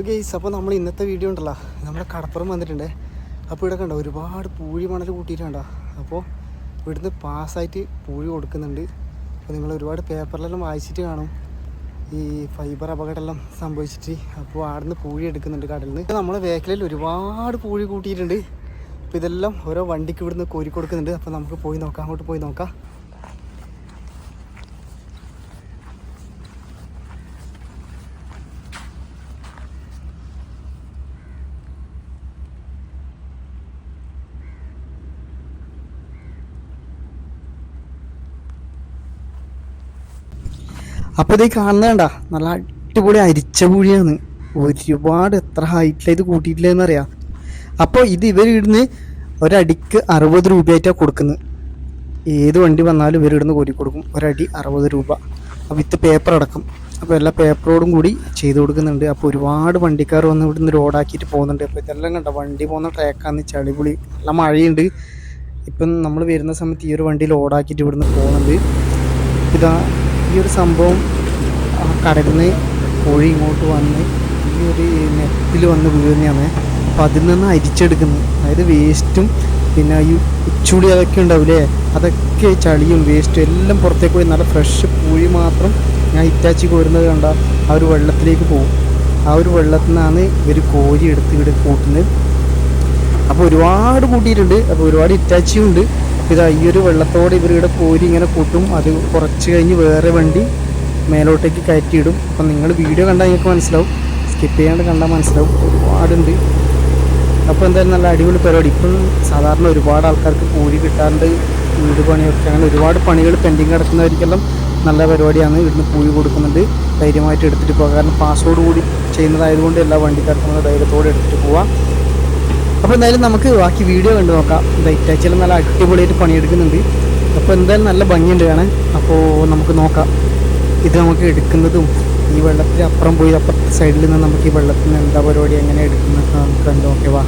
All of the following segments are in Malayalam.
ഗെയ്സ്, അപ്പോൾ നമ്മൾ ഇന്നത്തെ വീഡിയോ ഉണ്ടല്ലോ, നമ്മുടെ കടപ്പുറം വന്നിട്ടുണ്ട്. അപ്പോൾ ഇവിടെ കണ്ടോ ഒരുപാട് പൂഴി മണൽ കൂട്ടിയിട്ടുണ്ടോ. അപ്പോൾ ഇവിടുന്ന് പാസ്സായിട്ട് പൂഴി കൊടുക്കുന്നുണ്ട്. അപ്പോൾ നിങ്ങൾ ഒരുപാട് പേപ്പറിലെല്ലാം വായിച്ചിട്ട് കാണും ഈ ഫൈബർ അപകടമെല്ലാം സംഭവിച്ചിട്ട്. അപ്പോൾ ആടുന്ന് പൂഴി എടുക്കുന്നുണ്ട് കടലിൽ നിന്ന്. നമ്മളെ വേക്കലിൽ ഒരുപാട് പൂഴി കൂട്ടിയിട്ടുണ്ട്. അപ്പോൾ ഇതെല്ലാം ഓരോ വണ്ടിക്ക് ഇവിടുന്ന് കോരി കൊടുക്കുന്നുണ്ട്. അപ്പോൾ നമുക്ക് പോയി നോക്കാം, അങ്ങോട്ട് പോയി നോക്കാം. അപ്പോൾ ഇത് കാണുന്നതണ്ട നല്ല അടിപൊളി അരിച്ച പൂഴിയാണ്. ഒരുപാട് എത്ര ഹൈറ്റിലേക്ക് കൂട്ടിയിട്ടില്ലെന്ന് അറിയാം. അപ്പോൾ ഇത് ഇവരിടുന്ന് ഒരടിക്ക് 60 രൂപയായിട്ടാണ് കൊടുക്കുന്നത്. ഏത് വണ്ടി വന്നാലും ഇവരിടുന്ന് കോരി കൊടുക്കും. ഒരടി 60 രൂപ. അപ്പോൾ ഇത് പേപ്പർ അടക്കം. അപ്പോൾ എല്ലാ പേപ്പറോടും കൂടി ചെയ്ത് കൊടുക്കുന്നുണ്ട്. അപ്പോൾ ഒരുപാട് വണ്ടിക്കാർ വന്ന് ഇവിടുന്ന് റോഡാക്കിയിട്ട് പോകുന്നുണ്ട്. അപ്പോൾ ഇതെല്ലാം കണ്ട വണ്ടി പോകുന്ന ട്രാക്കാണ്. ചളിപൊളി നല്ല മഴയുണ്ട്. ഇപ്പം നമ്മൾ വരുന്ന സമയത്ത് ഈ ഒരു വണ്ടി ലോഡാക്കിയിട്ട് ഇവിടുന്ന് പോകുന്നുണ്ട്. ഇതാ ഈ ഒരു സംഭവം കടലിൽ നിന്ന് കോഴി ഇങ്ങോട്ട് വന്ന് ഈ ഒരു നെറ്റിൽ വന്ന് വീഴുന്നതാണ്. അപ്പം അതിൽ നിന്ന് അരിച്ചെടുക്കുന്നത്. അതായത് വേസ്റ്റും പിന്നെ ഈ ഉച്ചുളി അതൊക്കെ ഉണ്ടാവില്ലേ, അതൊക്കെ ചളിയും വേസ്റ്റും എല്ലാം പുറത്തേക്ക് പോയി നല്ല ഫ്രഷ് പൂഴി മാത്രം ഞാൻ ഇറ്റാച്ചി കോരുന്നത് കണ്ട ആ ഒരു വെള്ളത്തിലേക്ക് പോകും. ആ ഒരു വെള്ളത്തിൽ നിന്നാണ് ഇവർ കോരി എടുത്ത് ഇവിടെ കൂട്ടുന്നത്. അപ്പോൾ ഒരുപാട് കൂട്ടിയിട്ടുണ്ട്. അപ്പോൾ ഒരുപാട് ഇറ്റാച്ചിയും ഉണ്ട്. ഇതാ ഈ ഒരു വെള്ളത്തോടെ ഇവരിവിടെ കോരി ഇങ്ങനെ കൂട്ടും. അത് കുറച്ച് കഴിഞ്ഞ് വേറെ വണ്ടി മേലോട്ടേക്ക് കയറ്റിയിടും. അപ്പം നിങ്ങൾ വീഡിയോ കണ്ടാൽ നിങ്ങൾക്ക് മനസ്സിലാവും, സ്കിപ്പ് ചെയ്യാണ്ട് കണ്ടാൽ മനസ്സിലാവും. ഒരുപാടുണ്ട്. അപ്പോൾ എന്തായാലും നല്ല അടിപൊളി പരിപാടി. ഇപ്പം സാധാരണ ഒരുപാട് ആൾക്കാർക്ക് കൂലി കിട്ടാണ്ട് വീട് പണിയൊക്കെ അങ്ങനെ ഒരുപാട് പണികൾ പെൻഡിങ് കിടക്കുന്നവർക്കെല്ലാം നല്ല പരിപാടിയാണ്. ഇവിടുന്ന് കൂലി കൊടുക്കുന്നുണ്ട്. ധൈര്യമായിട്ട് എടുത്തിട്ട് പോകാം. കാരണം പാസ്വേഡ് കൂടി ചെയ്യുന്നതായതുകൊണ്ട് എല്ലാ വണ്ടിക്കാർക്കും നമ്മൾ ധൈര്യത്തോടെ എടുത്തിട്ട് പോവാം. അപ്പോൾ എന്തായാലും നമുക്ക് ബാക്കി വീഡിയോ കണ്ടു നോക്കാം. ഇറ്റാച്ചിയെല്ലാം നല്ല അടിപൊളിയായിട്ട് പണിയെടുക്കുന്നുണ്ട്. അപ്പോൾ എന്തായാലും നല്ല ഭംഗിയുണ്ട് കാണാൻ. അപ്പോൾ നമുക്ക് നോക്കാം ഇത് നമുക്ക് എടുക്കുന്നതും ഈ വെള്ളത്തിൽ അപ്പുറം പോയി അപ്പുറത്തെ സൈഡിൽ നിന്ന് നമുക്ക് ഈ വെള്ളത്തിൽ നിന്ന് എന്താ പരിപാടി എങ്ങനെ എടുക്കുന്നത് നമുക്ക് കണ്ടു. ഓക്കെ വാ.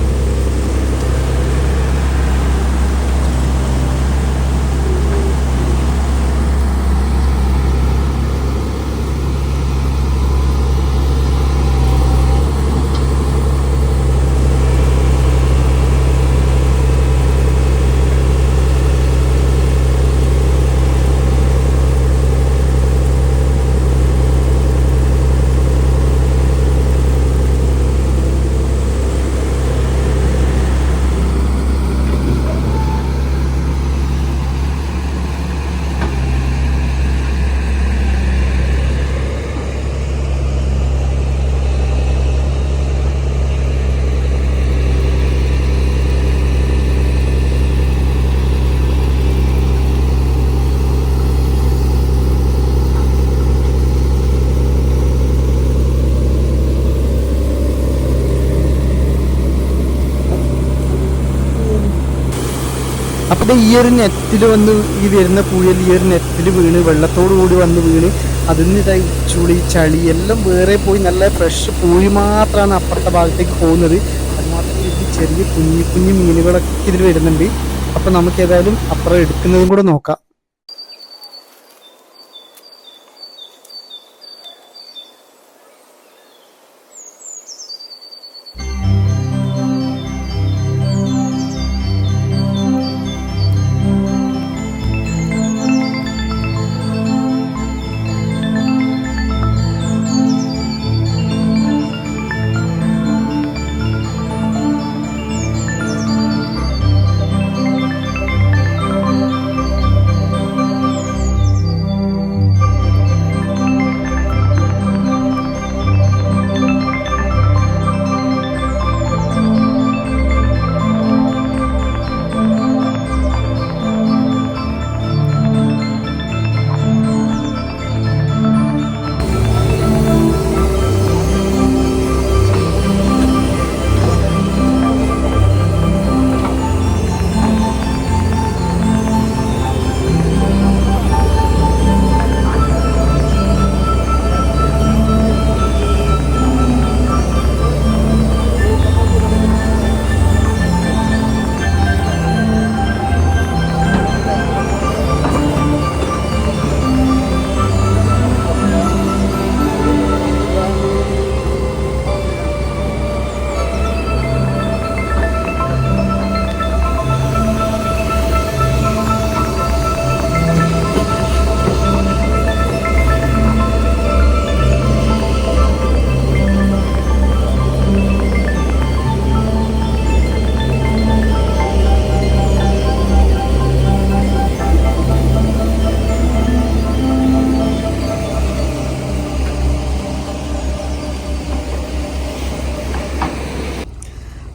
അപ്പോൾ ഈ ഒരു നെറ്റിൽ വന്ന് ഈ വരുന്ന പൂഴൽ ഈ ഒരു നെറ്റിൽ വീണ് വെള്ളത്തോടു കൂടി വന്ന് വീണ് അതിൽ നിന്ന് ചുളി ചളി എല്ലാം വേറെ പോയി നല്ല ഫ്രഷ് പൂഴി മാത്രമാണ് അപ്പുറത്തെ ഭാഗത്തേക്ക് പോകുന്നത്. അതുമാത്രം ഇത് ചെറിയ കുഞ്ഞു കുഞ്ഞു മീനുകളൊക്കെ ഇതിൽ വരുന്നുണ്ട്. അപ്പോൾ നമുക്ക് ഏതായാലും അപ്പുറം എടുക്കുന്നതും കൂടെ നോക്കാം.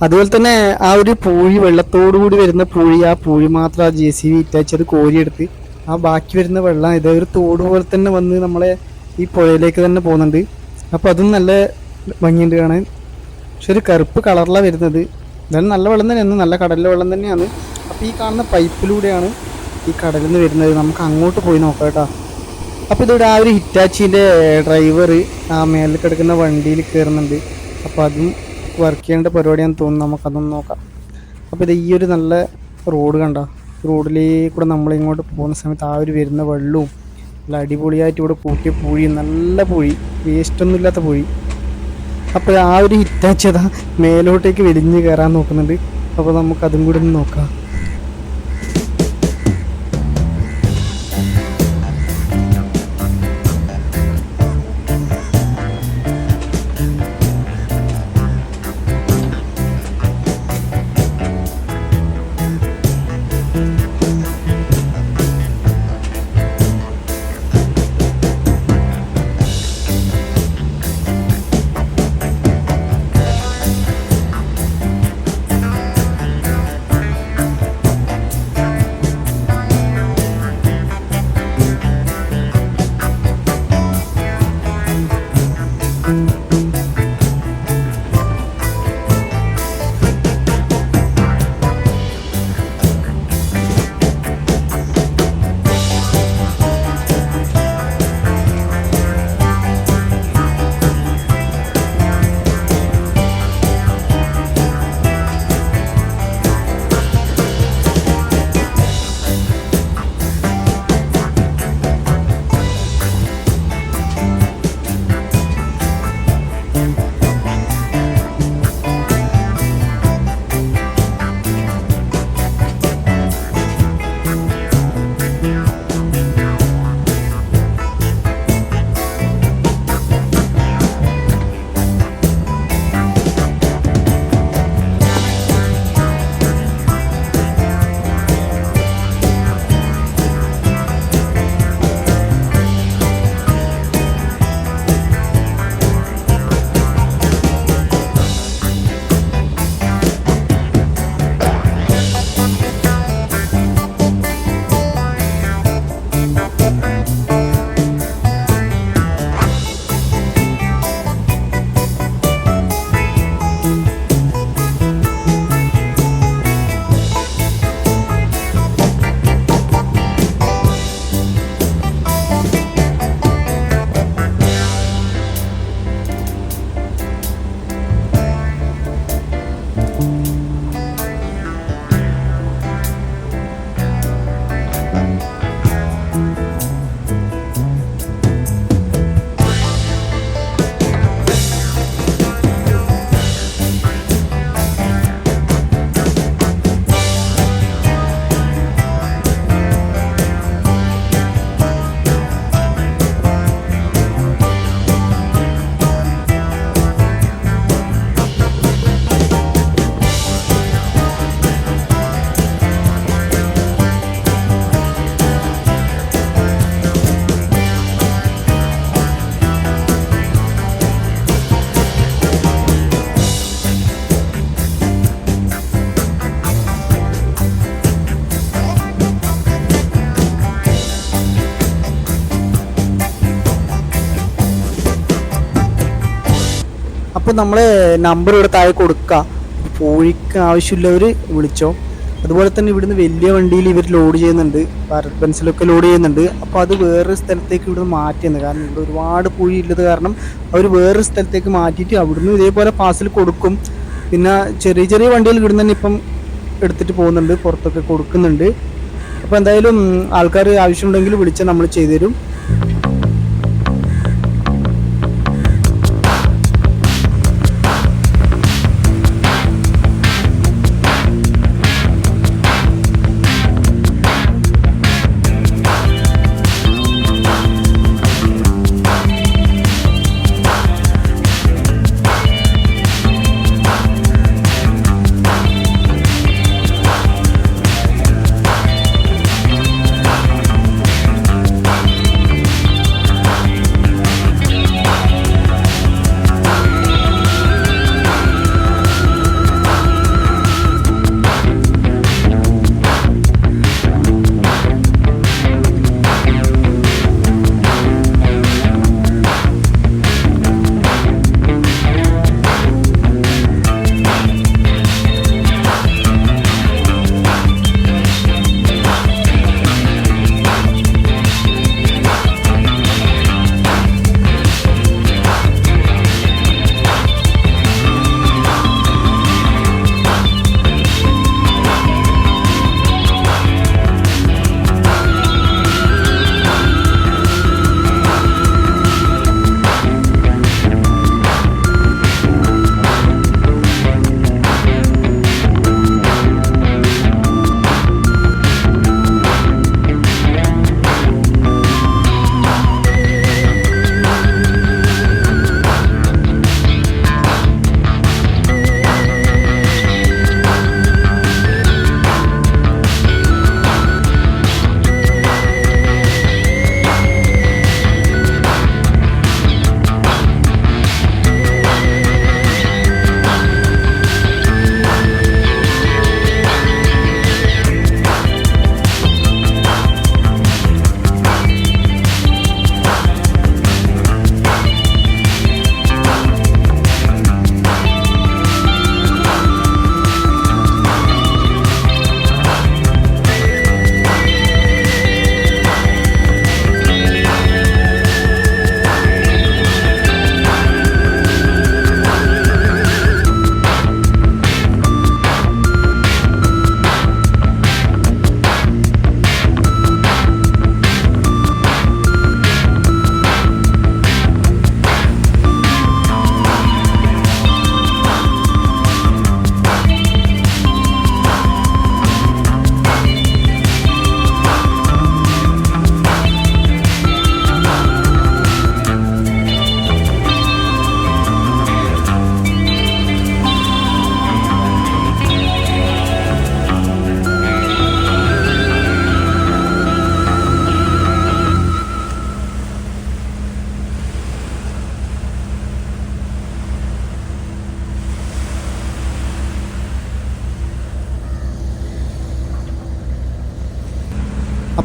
അതുപോലെ തന്നെ ആ ഒരു പൂഴി വെള്ളത്തോടു കൂടി വരുന്ന പൂഴി, ആ പൂഴി മാത്രം ആ JCB ഇറ്റാച്ചത് കോരിയെടുത്ത് ആ ബാക്കി വരുന്ന വെള്ളം ഇതേ ഒരു തോട് പോലെ തന്നെ വന്ന് നമ്മളെ ഈ പുഴയിലേക്ക് തന്നെ പോകുന്നുണ്ട്. അപ്പോൾ അതും നല്ല ഭംഗിയുണ്ട് കാണാൻ. പക്ഷെ ഒരു കറുപ്പ് കളറിലാണ് വരുന്നത്. എന്തായാലും നല്ല വെള്ളം തന്നെയാണ്, നല്ല കടലിലെ വെള്ളം തന്നെയാണ്. അപ്പോൾ ഈ കാണുന്ന പൈപ്പിലൂടെയാണ് ഈ കടലിൽ നിന്ന് വരുന്നത്. നമുക്ക് അങ്ങോട്ട് പോയി നോക്കാം കേട്ടോ. അപ്പോൾ ഇതിവിടെ ആ ഒരു ഹിറ്റാച്ചീൻ്റെ ഡ്രൈവർ ആ മേലിൽ കിടക്കുന്ന വണ്ടിയിൽ കയറുന്നുണ്ട്. അപ്പോൾ അതും വർക്ക് ചെയ്യേണ്ട പരിപാടിയാണെന്ന് തോന്നുന്നു. നമുക്കതൊന്ന് നോക്കാം. അപ്പോൾ ഇത് ഈ ഒരു നല്ല റോഡ് കണ്ട, റോഡിലേക്കൂടെ നമ്മളിങ്ങോട്ട് പോകുന്ന സമയത്ത് ആ ഒരു വരുന്ന വെള്ളവും നല്ല അടിപൊളിയായിട്ട് ഇവിടെ കൂട്ടിയ പൂഴി, നല്ല പൂഴി, വേസ്റ്റൊന്നും ഇല്ലാത്ത പൂഴി. അപ്പോൾ ആ ഒരു ഹിറ്റാച്ചി അതാ മേലോട്ടേക്ക് വലിഞ്ഞ് കയറാൻ നോക്കുന്നുണ്ട്. അപ്പോൾ നമുക്കതും കൂടി ഒന്ന് നോക്കാം. അപ്പോൾ നമ്മൾ നമ്പർ ഇവിടെ താഴെ കൊടുക്കുക. പൂഴിക്ക് ആവശ്യമുള്ളവർ വിളിച്ചോ. അതുപോലെ തന്നെ ഇവിടുന്ന് വലിയ വണ്ടിയിൽ ഇവർ ലോഡ് ചെയ്യുന്നുണ്ട്, ഭാരത് ബെൻസിലൊക്കെ ലോഡ് ചെയ്യുന്നുണ്ട്. അപ്പോൾ അത് വേറൊരു സ്ഥലത്തേക്ക് ഇവിടുന്ന് മാറ്റിയെന്ന്, കാരണം ഇവിടെ ഒരുപാട് പൂഴി ഉള്ളത് കാരണം അവർ വേറൊരു സ്ഥലത്തേക്ക് മാറ്റിയിട്ട് അവിടുന്ന് ഇതേപോലെ പാസിൽ കൊടുക്കും. പിന്നെ ചെറിയ ചെറിയ വണ്ടികൾ ഇവിടുന്ന് തന്നെ ഇപ്പം എടുത്തിട്ട് പോകുന്നുണ്ട്, പുറത്തൊക്കെ കൊടുക്കുന്നുണ്ട്. അപ്പോൾ എന്തായാലും ആൾക്കാർ ആവശ്യമുണ്ടെങ്കിൽ വിളിച്ചാൽ നമ്മൾ ചെയ്തു തരും.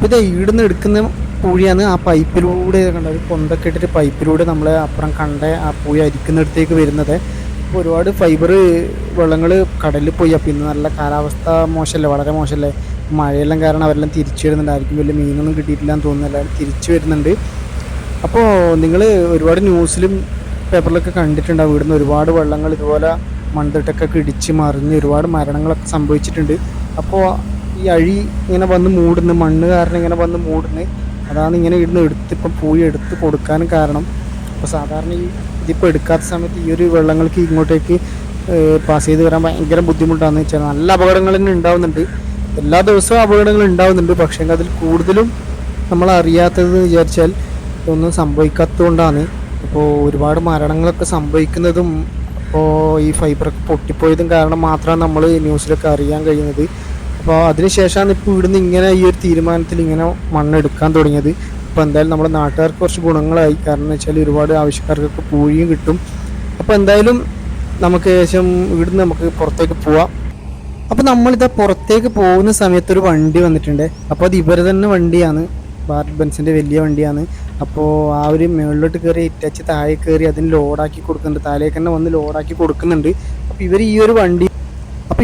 അപ്പോൾ ഇത് ഈടുന്ന് എടുക്കുന്ന പൂഴിയാണ്. ആ പൈപ്പിലൂടെ കണ്ട ഒരു പൊന്തൊക്കെ ഇട്ടിട്ട് പൈപ്പിലൂടെ നമ്മൾ അപ്പുറം കണ്ട ആ പൂഴി അരിക്കുന്നിടത്തേക്ക് വരുന്നത്. അപ്പോൾ ഒരുപാട് ഫൈബർ വെള്ളങ്ങൾ കടലിൽ പോയി. അപ്പോൾ ഇന്ന് നല്ല കാലാവസ്ഥ മോശമല്ലേ, വളരെ മോശമല്ലേ. മഴയെല്ലാം കാരണം അവരെല്ലാം തിരിച്ചു വരുന്നുണ്ടായിരിക്കും. വലിയ മീനൊന്നും കിട്ടിയിട്ടില്ല എന്ന് തോന്നുന്നില്ല, തിരിച്ചു വരുന്നുണ്ട്. അപ്പോൾ നിങ്ങൾ ഒരുപാട് ന്യൂസിലും പേപ്പറിലൊക്കെ കണ്ടിട്ടുണ്ടാവും, ഇവിടുന്ന് ഒരുപാട് വെള്ളങ്ങൾ ഇതുപോലെ മണ്ണിട്ടൊക്കെ ഇടിച്ച് മറിഞ്ഞ് ഒരുപാട് മരണങ്ങളൊക്കെ സംഭവിച്ചിട്ടുണ്ട്. അപ്പോൾ ഈ അഴി ഇങ്ങനെ വന്ന് മൂടുന്നു, മണ്ണ് കാരണം ഇങ്ങനെ വന്ന് മൂടുന്നു. അതാണ് ഇങ്ങനെ ഇവിടുന്ന് ഇപ്പം പോയി എടുത്ത് കൊടുക്കാനും കാരണം. അപ്പോൾ സാധാരണ ഇതിപ്പോൾ എടുക്കാത്ത സമയത്ത് ഈ ഒരു വെള്ളങ്ങൾക്ക് ഇങ്ങോട്ടേക്ക് പാസ് ചെയ്ത് വരാൻ ഭയങ്കര ബുദ്ധിമുട്ടാണെന്ന് വെച്ചാൽ നല്ല അപകടങ്ങൾ തന്നെ ഉണ്ടാവുന്നുണ്ട്. എല്ലാ ദിവസവും അപകടങ്ങൾ ഉണ്ടാവുന്നുണ്ട്. പക്ഷേ അതിൽ കൂടുതലും നമ്മൾ അറിയാത്തതെന്ന് വിചാരിച്ചാൽ ഒന്നും സംഭവിക്കാത്തതുകൊണ്ടാണ്. അപ്പോൾ ഒരുപാട് മരണങ്ങളൊക്കെ സംഭവിക്കുന്നതും അപ്പോൾ ഈ ഫൈബറൊക്കെ പൊട്ടിപ്പോയതും കാരണം മാത്രമാണ് നമ്മൾ ന്യൂസിലൊക്കെ അറിയാൻ കഴിയുന്നത്. അപ്പോൾ അതിനുശേഷമാണ് ഇപ്പോൾ ഇവിടുന്ന് ഇങ്ങനെ ഈ ഒരു തീരുമാനത്തിൽ ഇങ്ങനെ മണ്ണെടുക്കാൻ തുടങ്ങിയത്. അപ്പോൾ എന്തായാലും നമ്മുടെ നാട്ടുകാർക്ക് കുറച്ച് ഗുണങ്ങളായി. കാരണം എന്ന് വെച്ചാൽ ഒരുപാട് ആവശ്യക്കാർക്കൊക്കെ പൂഴിയും കിട്ടും. അപ്പോൾ എന്തായാലും നമുക്ക് ശേഷം ഇവിടുന്ന് നമുക്ക് പുറത്തേക്ക് പോവാം. അപ്പോൾ നമ്മളിതാ പുറത്തേക്ക് പോകുന്ന സമയത്ത് ഒരു വണ്ടി വന്നിട്ടുണ്ട്. അപ്പോൾ അത് ഇവരെ തന്നെ വണ്ടിയാണ്, ഭാരത് ബെൻസിൻ്റെ വലിയ വണ്ടിയാണ്. അപ്പോൾ ആ ഒരു മുകളിലോട്ട് കയറി ഇറ്റാച്ച് താഴെ കയറി അതിന് ലോഡാക്കി കൊടുക്കുന്നുണ്ട്, താഴേക്ക് തന്നെ വന്ന് ലോഡാക്കി കൊടുക്കുന്നുണ്ട്. അപ്പോൾ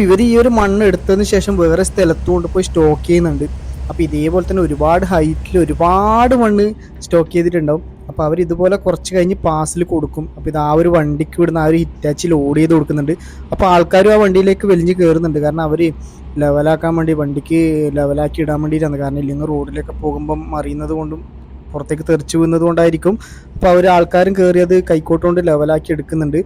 ഇവർ ഈ ഒരു മണ്ണ് എടുത്തതിന് ശേഷം വേറെ സ്ഥലത്ത് കൊണ്ടുപോയി സ്റ്റോക്ക് ചെയ്യുന്നുണ്ട്. അപ്പോൾ ഇതേപോലെ തന്നെ ഒരുപാട് ഹൈറ്റിൽ ഒരുപാട് മണ്ണ് സ്റ്റോക്ക് ചെയ്തിട്ടുണ്ടാവും. അപ്പോൾ അവർ ഇതുപോലെ കുറച്ച് കഴിഞ്ഞ് പാസിൽ കൊടുക്കും. അപ്പോൾ ഇത് ആ ഒരു വണ്ടിക്ക് വിടുന്ന ആ ഒരു ഹിറ്റാച്ച് ലോഡ് ചെയ്ത് കൊടുക്കുന്നുണ്ട്. അപ്പോൾ ആൾക്കാരും ആ വണ്ടിയിലേക്ക് വലിഞ്ഞ് കയറുന്നുണ്ട്. കാരണം അവർ ലെവലാക്കാൻ വേണ്ടി, വണ്ടിക്ക് ലെവലാക്കി ഇടാൻ വേണ്ടിയിട്ടാണ്. കാരണം ഇല്ലെങ്കിൽ റോഡിലൊക്കെ പോകുമ്പം മറിയുന്നത് കൊണ്ടും പുറത്തേക്ക് തെറിച്ചു വീഴുന്നത് കൊണ്ടായിരിക്കും. അപ്പോൾ അവർ ആൾക്കാരും കയറി അത് കൈക്കോട്ടുകൊണ്ട് ലെവലാക്കി എടുക്കുന്നുണ്ട്.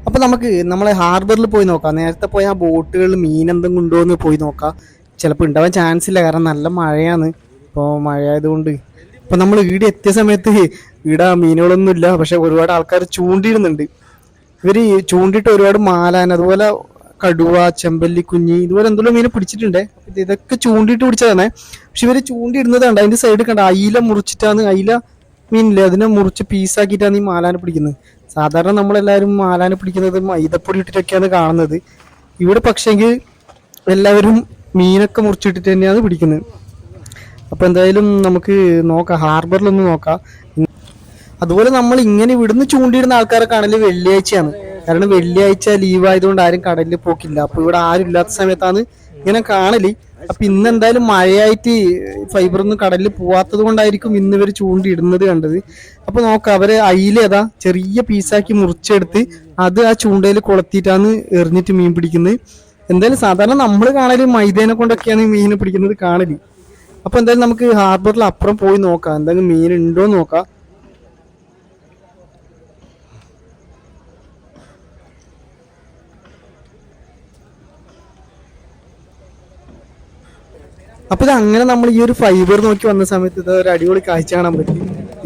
അപ്പോൾ നമുക്ക് നമ്മളെ ഹാർബറിൽ പോയി നോക്കാം. നേരത്തെ പോയി ആ ബോട്ടുകളിൽ മീനെന്തെങ്കിലും ഉണ്ടോ എന്ന് പോയി നോക്കാം. ചിലപ്പോൾ ഉണ്ടാവാൻ ചാൻസ് ഇല്ല, കാരണം നല്ല മഴയാണ്. ഇപ്പോൾ മഴയായതുകൊണ്ട് ഇപ്പോൾ നമ്മൾ ഈടെ എത്തിയ സമയത്ത് ഈടെ മീനുകളൊന്നുമില്ല. പക്ഷെ ഒരുപാട് ആൾക്കാർ ചൂണ്ടിയിടുന്നുണ്ട്. ഇവർ ചൂണ്ടിയിട്ട് ഒരുപാട് മാലാൻ, അതുപോലെ കടുവ, ചെമ്പല്ലി കുഞ്ഞി, ഇതുപോലെ എന്തെല്ലാം മീനെ പിടിച്ചിട്ടുണ്ട്. ഇതൊക്കെ ചൂണ്ടിയിട്ട് പിടിച്ചതാണ്. പക്ഷെ ഇവർ ചൂണ്ടിയിടുന്നത് കണ്ട അതിൻ്റെ സൈഡ് കണ്ട അയില മുറിച്ചിട്ടാണ്, അയില മീനില്ലേ അതിനെ മുറിച്ച് പീസാക്കിയിട്ടാണ് ഈ മാലാനെ പിടിക്കുന്നത്. സാധാരണ നമ്മളെല്ലാവരും മാലാനെ പിടിക്കുന്നത് മൈദപ്പൊടി ഇട്ടിട്ടൊക്കെയാണ് കാണുന്നത്. ഇവിടെ പക്ഷേങ്കിൽ എല്ലാവരും മീനൊക്കെ മുറിച്ചിട്ടിട്ട് തന്നെയാണ് പിടിക്കുന്നത്. അപ്പോൾ എന്തായാലും നമുക്ക് നോക്കാം, ഹാർബറിലൊന്ന് നോക്കാം. അതുപോലെ നമ്മൾ ഇങ്ങനെ ഇവിടുന്ന് ചൂണ്ടിയിടുന്ന ആൾക്കാരെ കാണല് വെള്ളിയാഴ്ചയാണ്. കാരണം വെള്ളിയാഴ്ച ലീവ് ആയതുകൊണ്ട് ആരും കടലിൽ പോക്കില്ല. അപ്പോൾ ഇവിടെ ആരും ഇല്ലാത്ത സമയത്താണ് ഇങ്ങനെ കാണല്. അപ്പൊ ഇന്ന് എന്തായാലും മഴയായിട്ട് ഫൈബറൊന്നും കടലിൽ പോവാത്തത് കൊണ്ടായിരിക്കും ഇന്ന് ഇവർ ചൂണ്ടിയിടുന്നത് കണ്ടത്. അപ്പൊ നോക്കാം, അവര് അയിലേതാ ചെറിയ പീസാക്കി മുറിച്ചെടുത്ത് അത് ആ ചൂണ്ടയിൽ കൊളത്തിയിട്ടാണ് എറിഞ്ഞിട്ട് മീൻ പിടിക്കുന്നത്. എന്തായാലും സാധാരണ നമ്മൾ കാണല് മൈദേനെ കൊണ്ടൊക്കെയാണ് മീൻ പിടിക്കുന്നത് കാണല്. അപ്പൊ എന്തായാലും നമുക്ക് ഹാർബറിൽ അപ്പുറം പോയി നോക്കാം, എന്തെങ്കിലും മീൻ ഉണ്ടോ എന്ന് നോക്കാം. അപ്പൊ ഇത് അങ്ങനെ നമ്മൾ ഈ ഒരു ഫൈബർ നോക്കി വന്ന സമയത്ത് ഇത് ഒരു അടിപൊളി കാഴ്ച കാണാൻ പറ്റി.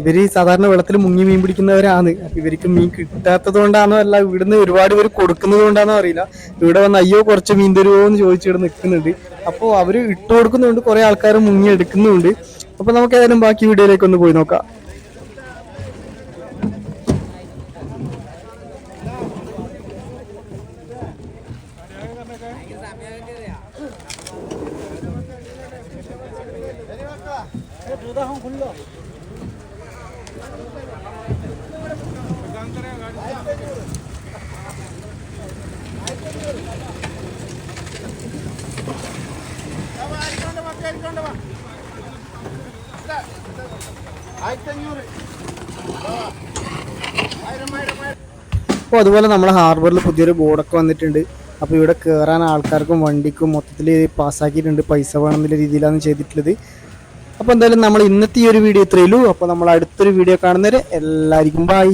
ഇവര് സാധാരണ വെള്ളത്തിൽ മുങ്ങി മീൻ പിടിക്കുന്നവരാണ്. അപ്പൊ ഇവർക്ക് മീൻ കിട്ടാത്തത് കൊണ്ടാണോ അല്ല ഇവിടുന്ന് ഒരുപാട് പേര് കൊടുക്കുന്നത് കൊണ്ടാണോ അറിയില്ല, ഇവിടെ വന്ന് അയ്യോ കുറച്ച് മീൻ തരുമോ എന്ന് ചോദിച്ചിവിടെ നിൽക്കുന്നുണ്ട്. അപ്പോൾ അവര് ഇട്ട് കൊടുക്കുന്നുണ്ട്, കുറെ ആൾക്കാർ മുങ്ങി എടുക്കുന്നുണ്ട്. അപ്പോൾ നമുക്ക് ഏതായാലും ബാക്കി വീഡിയോയിലേക്ക് ഒന്ന് പോയി നോക്കാം. അപ്പോൾ അതുപോലെ നമ്മുടെ ഹാർബറിൽ പുതിയൊരു ബോർഡൊക്കെ വന്നിട്ടുണ്ട്. അപ്പോൾ ഇവിടെ കയറാൻ ആൾക്കാർക്കും വണ്ടിക്കും മൊത്തത്തിൽ പാസ്സാക്കിയിട്ടുണ്ട്. പൈസ വേണമെന്നുള്ള രീതിയിലാണ് ചെയ്തിട്ടുള്ളത്. അപ്പോൾ എന്തായാലും നമ്മൾ ഇന്നത്തെ ഈ ഒരു വീഡിയോ ഇത്രയേ ഉള്ളൂ. അപ്പോൾ നമ്മൾ അടുത്തൊരു വീഡിയോ കാണുന്നവരെ എല്ലാവർക്കും ബൈ.